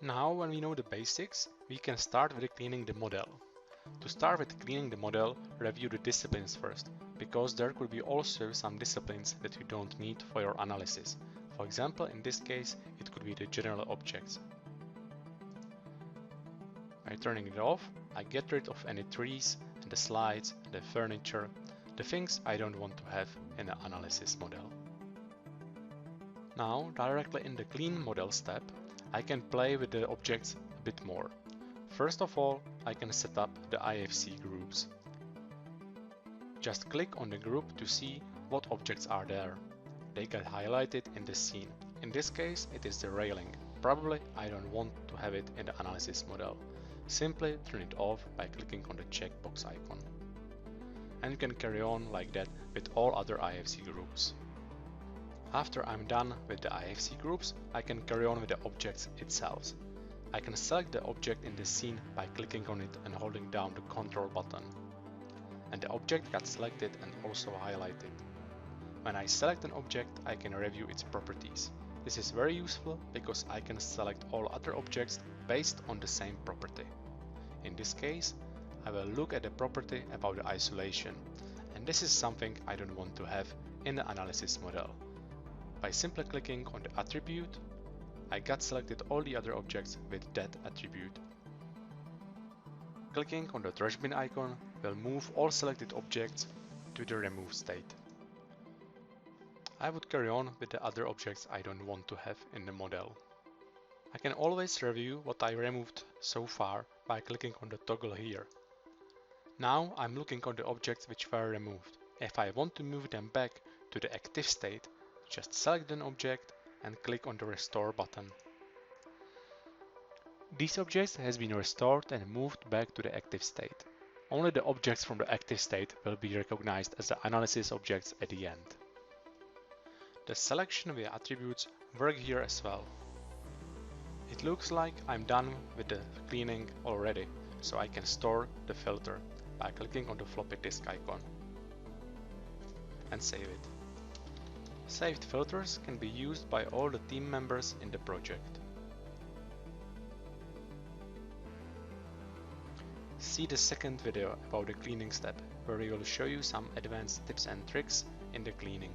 Now when we know the basics, we can start with cleaning the model. To start with cleaning the model, review the disciplines first, because there could be also some disciplines that you don't need for your analysis. For example, in this case, it could be the general objects. By turning it off, I get rid of any trees and the slides and the furniture, the things I don't want to have in the analysis model. Now, directly in the Clean Models tab, I can play with the objects a bit more. First of all, I can set up the IFC groups. Just click on the group to see what objects are there. They get highlighted in the scene. In this case, it is the railing. Probably I don't want to have it in the analysis model. Simply turn it off by clicking on the checkbox icon. And you can carry on like that with all other IFC groups. After I'm done with the IFC groups, I can carry on with the objects itself. I can select the object in the scene by clicking on it and holding down the control button. And the object got selected and also highlighted. When I select an object, I can review its properties. This is very useful because I can select all other objects based on the same property. In this case, I will look at the property about the isolation, and this is something I don't want to have in the analysis model. By simply clicking on the attribute, I got selected all the other objects with that attribute. Clicking on the trash bin icon will move all selected objects to the remove state. I would carry on with the other objects I don't want to have in the model. I can always review what I removed so far by clicking on the toggle here. Now I'm looking on the objects which were removed. If I want to move them back to the active state, just select an object and click on the restore button. These objects has been restored and moved back to the active state. Only the objects from the active state will be recognized as the analysis objects at the end. The selection via attributes work here as well. It looks like I'm done with the cleaning already, so I can store the filter by clicking on the floppy disk icon and save it. Saved filters can be used by all the team members in the project. See the second video about the cleaning step, where we will show you some advanced tips and tricks in the cleaning.